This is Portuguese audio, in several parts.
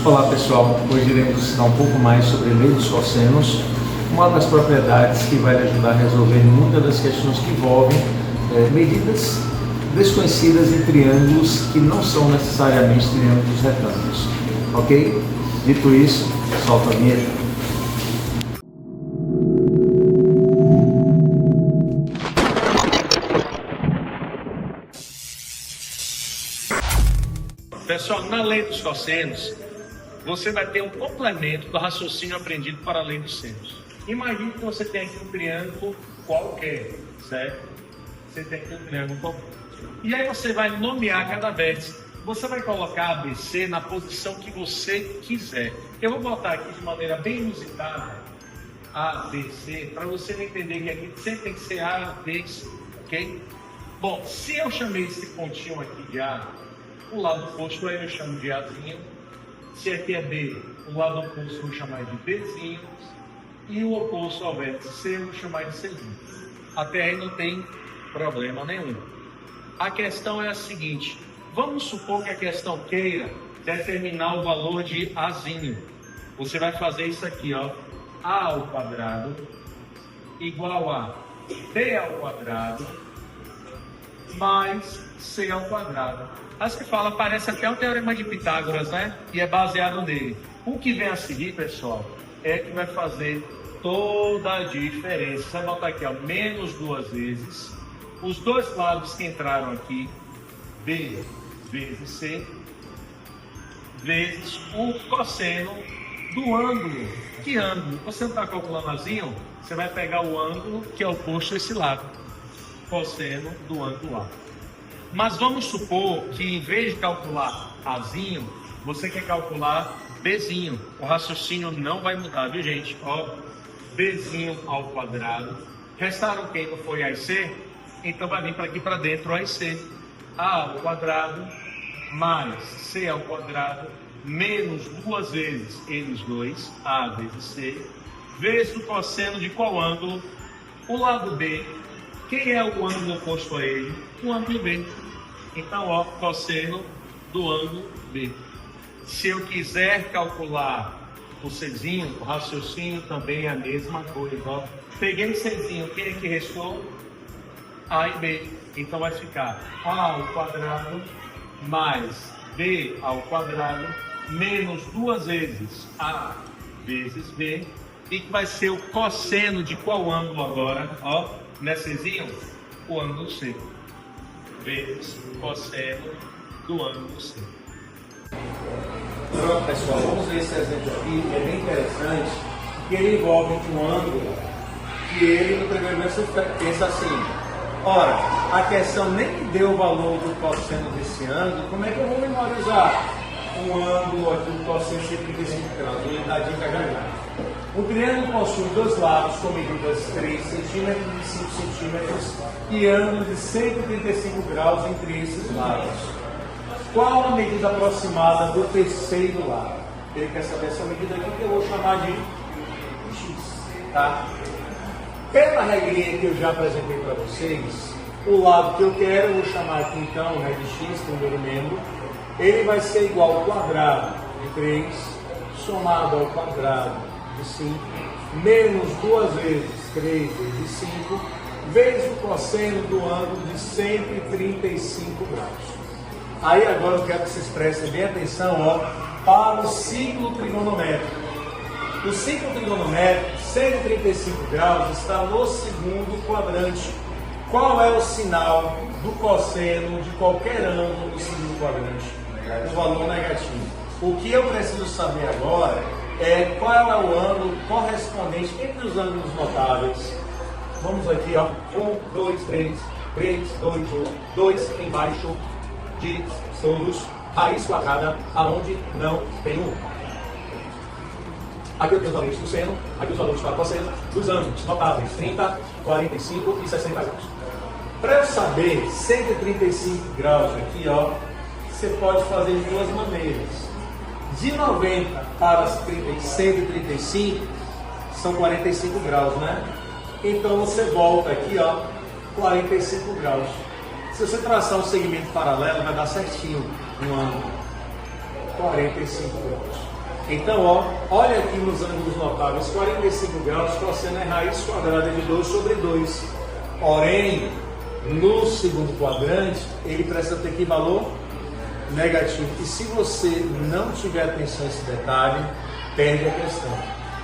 Olá pessoal, hoje iremos ensinar um pouco mais sobre a lei dos cossenos, uma das propriedades que vai lhe ajudar a resolver muitas das questões que envolvem medidas desconhecidas em triângulos que não são necessariamente triângulos retângulos, ok? Dito isso, solta a vinheta. Pessoal, na lei dos cossenos, você vai ter um complemento do raciocínio aprendido para a lei dos senos. Imagine que você tem aqui um triângulo qualquer, certo? Você tem aqui um triângulo qualquer. E aí você vai nomear cada vértice. Você vai colocar ABC na posição que você quiser. Eu vou botar aqui de maneira bem inusitada ABC, para você entender que aqui sempre tem que ser A, B, C, ok? Bom, se eu chamei esse pontinho aqui de A, o lado oposto aí eu chamo de Azinho. Se aqui é B, o lado oposto eu vou chamar de Bzinho. E o oposto ao vértice C eu vou chamar de Czinho. Até aí não tem problema nenhum. A questão é a seguinte: vamos supor que a questão queira determinar o valor de Azinho. Você vai fazer isso aqui, ó. A ao quadrado igual a B ao quadrado mais C ao quadrado. Aí você fala, parece até o teorema de Pitágoras, né? E é baseado nele. O que vem a seguir, pessoal, é que vai fazer toda a diferença. Você vai botar aqui, ó, menos duas vezes. Os dois lados que entraram aqui, B vezes C, vezes o cosseno do ângulo. Que ângulo? Você não está calculando Azinho? Você vai pegar o ângulo que é oposto a esse lado. Cosseno do ângulo A. Mas vamos supor que em vez de calcular Azinho, você quer calcular Bzinho. O raciocínio não vai mudar, viu gente? Ó, Bzinho ao quadrado. Restaram quem não foi A e C? Então vai vir para aqui para dentro A e C. A ao quadrado mais C ao quadrado menos duas vezes eles dois, A vezes C, vezes o cosseno de qual ângulo? O lado B. Quem é o ângulo oposto a ele? O ângulo B. Então, ó, cosseno do ângulo B. Se eu quiser calcular o Czinho, o raciocínio também é a mesma coisa, ó. Peguei o Czinho, quem é que restou? A e B. Então vai ficar A ao quadrado mais B ao quadrado menos duas vezes A vezes B. E que vai ser o cosseno de qual ângulo agora? Ó, nessa Czinho, o ângulo C. Vezes cosseno do ângulo C. Pronto, pessoal, vamos ver esse exemplo aqui, que é bem interessante, que ele envolve um ângulo que ele, no primeiro momento, você pensa assim: ora, a questão nem me deu o valor do cosseno desse ângulo, como é que eu vou memorizar um ângulo aqui do cosseno de 35 graus? Vou lhe dar a dica já. O triângulo possui dois lados com medidas 3 cm e 5 cm e ângulo de 135 graus entre esses lados. Qual a medida aproximada do terceiro lado? Ele quer saber essa medida aqui, que eu vou chamar de x, tá? Pela regrinha que eu já apresentei para vocês, o lado que eu quero, eu vou chamar aqui então de x, primeiro membro, ele vai ser igual ao quadrado de 3 somado ao quadrado de 5, menos duas vezes 3 vezes 5, vezes o cosseno do ângulo de 135 graus. Aí agora eu quero que vocês prestem bem atenção, ó, para o ciclo trigonométrico. O ciclo trigonométrico, 135 graus, está no segundo quadrante. Qual é o sinal do cosseno de qualquer ângulo do segundo quadrante? O valor negativo. O que eu preciso saber agora é qual é o ângulo correspondente entre os ângulos notáveis. Vamos aqui, ó. 1, 2, 3, 3, 2, 2 embaixo de todos, raiz quadrada, aonde não tem 1. Aqui eu tenho os valores do seno, aqui os valores para o cosseno, dos ângulos notáveis 30, 45 e 60 graus. Para eu saber 135 graus aqui, ó, você pode fazer de duas maneiras. De 90 para 135 são 45 graus, né? Então você volta aqui, ó, 45 graus. Se você traçar um segmento paralelo, vai dar certinho um ângulo 45 graus. Então, ó, olha aqui nos ângulos notáveis, 45 graus, cosseno é raiz quadrada de 2 sobre 2. Porém, no segundo quadrante, ele precisa ter que valor negativo. E se você não tiver atenção a esse detalhe, perde a questão.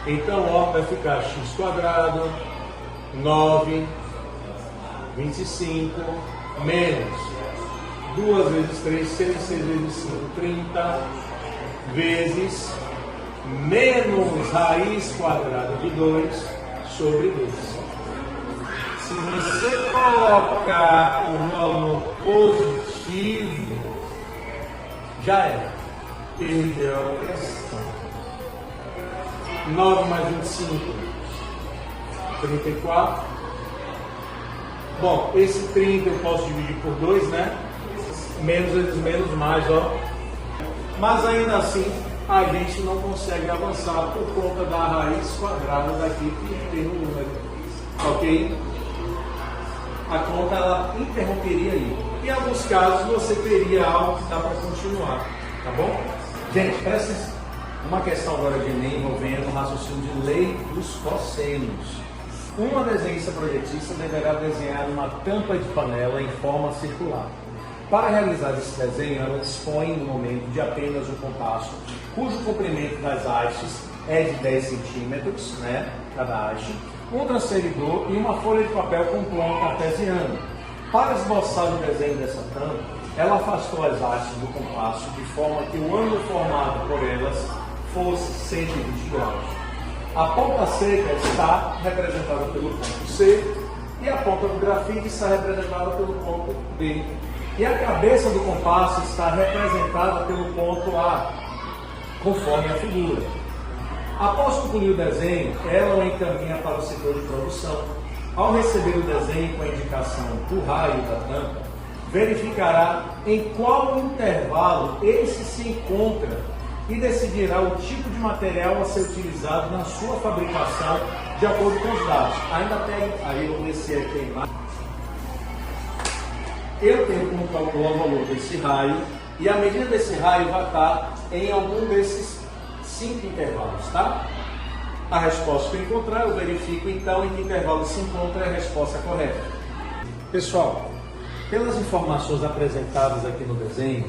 Então, ó, vai ficar x quadrado, 9, 25, menos 2 vezes 3, 6 vezes 5, 30, vezes menos raiz quadrada de 2 sobre 2. Se você colocar o valor positivo, já é. Perdeu a questão. 9 mais 25, 34. Bom, esse 30 eu posso dividir por 2, né? Menos vezes menos mais, ó. Mas ainda assim, a gente não consegue avançar por conta da raiz quadrada daqui que tem no número. Ok? A conta ela interromperia aí. Em alguns casos você teria algo que dá para continuar. Tá bom? Gente, presta atenção. Uma questão agora de Enem envolvendo o raciocínio de lei dos cossenos. Uma desenhista projetista deverá desenhar uma tampa de panela em forma circular. Para realizar esse desenho, ela dispõe no momento de apenas um compasso, cujo comprimento das hastes é de 10 centímetros, né, cada haste, um transferidor e uma folha de papel com plano cartesiano. Para esboçar o desenho dessa tampa, ela afastou as hastes do compasso de forma que o ângulo formado por elas fosse 120 graus. A ponta seca está representada pelo ponto C e a ponta do grafite está representada pelo ponto B. E a cabeça do compasso está representada pelo ponto A, conforme a figura. Após concluir o desenho, ela o encaminha para o setor de produção. Ao receber o desenho com a indicação do raio da tampa, verificará em qual intervalo esse se encontra e decidirá o tipo de material a ser utilizado na sua fabricação de acordo com os dados. Ainda tem, aí eu vou descer aqui a imagem. Eu tenho como calcular o valor desse raio e a medida desse raio vai estar em algum desses 5 intervalos, tá? A resposta que eu encontrar, eu verifico então em que intervalo se encontra a resposta correta. Pessoal, pelas informações apresentadas aqui no desenho,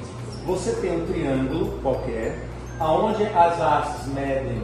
você tem um triângulo qualquer, onde as hastes medem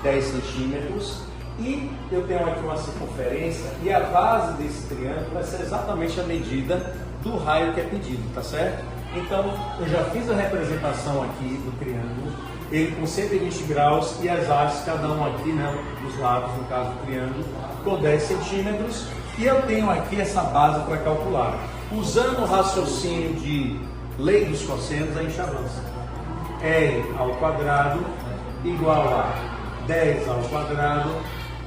10 centímetros e eu tenho aqui uma circunferência e a base desse triângulo vai ser exatamente a medida do raio que é pedido, tá certo? Então, eu já fiz a representação aqui do triângulo, ele com 120 graus e as hastes, cada um aqui, né, dos lados, no caso do triângulo, com 10 centímetros e eu tenho aqui essa base para calcular. Usando o raciocínio de lei dos cossenos, a gente avança. R ao quadrado igual a 10 ao quadrado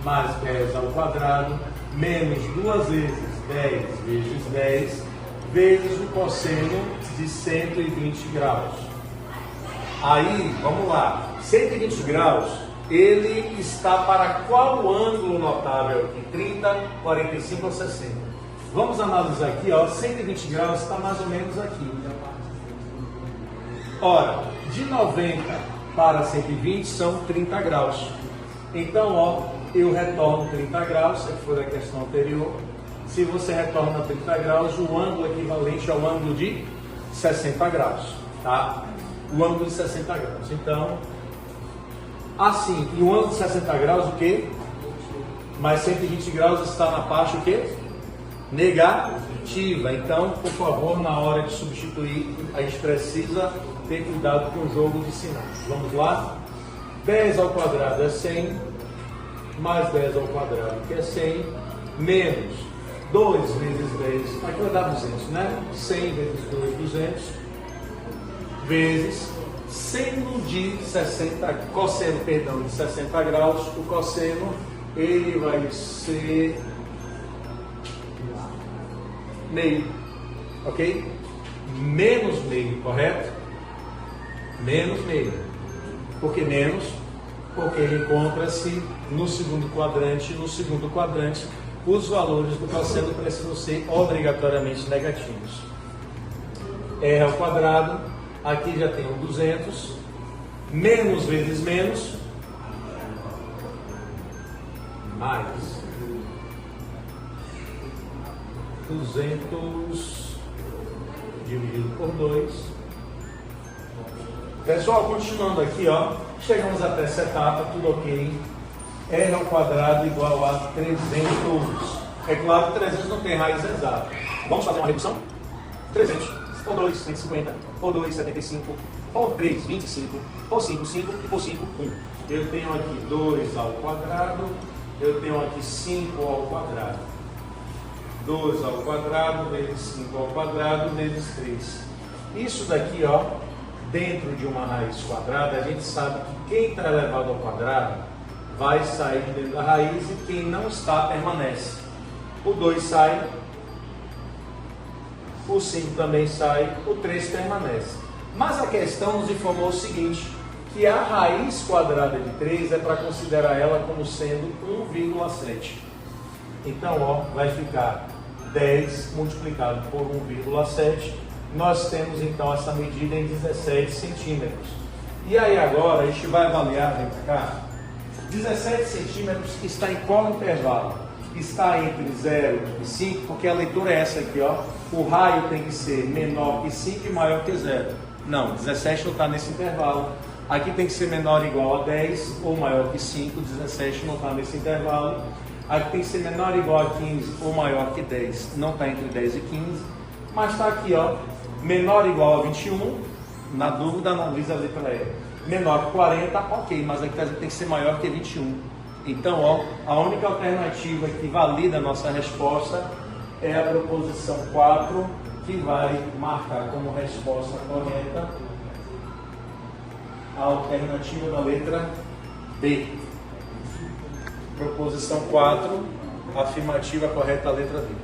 mais 10 ao quadrado menos 2 vezes 10 vezes 10 vezes o cosseno de 120 graus. Aí, vamos lá, 120 graus, ele está para qual ângulo notável aqui? 30, 45 ou 60? Vamos analisar aqui, ó, 120 graus está mais ou menos aqui. Ora, de 90 para 120 são 30 graus. Então, ó, eu retorno 30 graus, essa foi a questão anterior. Se você retorna 30 graus, o ângulo equivalente ao ângulo de 60 graus, tá? O ângulo de 60 graus. Então, assim, e o ângulo de 60 graus, o quê? Mais 120 graus está na parte, o quê? Negativa. Então, por favor, na hora de substituir, a gente precisa ter cuidado com o jogo de sinais. Vamos lá? 10 ao quadrado é 100, mais 10 ao quadrado, que é 100, menos 2 vezes 10, aqui vai dar 200, né? 100 vezes 2, 200, vezes seno de 60, cosseno, perdão, de 60 graus, o cosseno, ele vai ser meio, ok? Menos meio, correto? Menos meio. Por que menos? Porque ele encontra-se no segundo quadrante. No segundo quadrante, os valores do cosseno precisam ser obrigatoriamente negativos. R ao quadrado, aqui já tem um 200, Menos vezes menos, mais 200 dividido por 2. Pessoal, continuando aqui, ó, chegamos até essa etapa, tudo ok. R ao quadrado igual a 300. É claro que 300 não tem raiz exata. Vamos fazer uma redução? 300 por 2, 150, por 2, 75, por 3, 25, por 5, 5 e por 5, 1. Eu tenho aqui 2 ao quadrado, eu tenho aqui 5 ao quadrado. 2 ao quadrado vezes 5 ao quadrado vezes 3. Isso daqui, ó, dentro de uma raiz quadrada, a gente sabe que quem está elevado ao quadrado vai sair de dentro da raiz e quem não está permanece. O 2 sai, o 5 também sai, o 3 permanece. Mas a questão nos informou o seguinte, que a raiz quadrada de 3 é para considerar ela como sendo 1,7. Então, ó, vai ficar 10 multiplicado por 1,7. Nós temos então essa medida em 17 centímetros. E aí agora a gente vai avaliar, vem para cá, 17 centímetros está em qual intervalo? Está entre 0 e 5, porque a leitura é essa aqui, ó. O raio tem que ser menor que 5 e maior que 0. Não, 17 não está nesse intervalo. Aqui tem que ser menor ou igual a 10 ou maior que 5, 17 não está nesse intervalo. Aqui tem que ser menor ou igual a 15 ou maior que 10, não está entre 10 e 15. Mas está aqui, ó, menor ou igual a 21, na dúvida analisa a letra E. Menor que 40, ok, mas aqui tem que ser maior que 21. Então, ó, a única alternativa que valida a nossa resposta é a proposição 4, que vai marcar como resposta correta a alternativa da letra B. Proposição 4, afirmativa correta a letra B.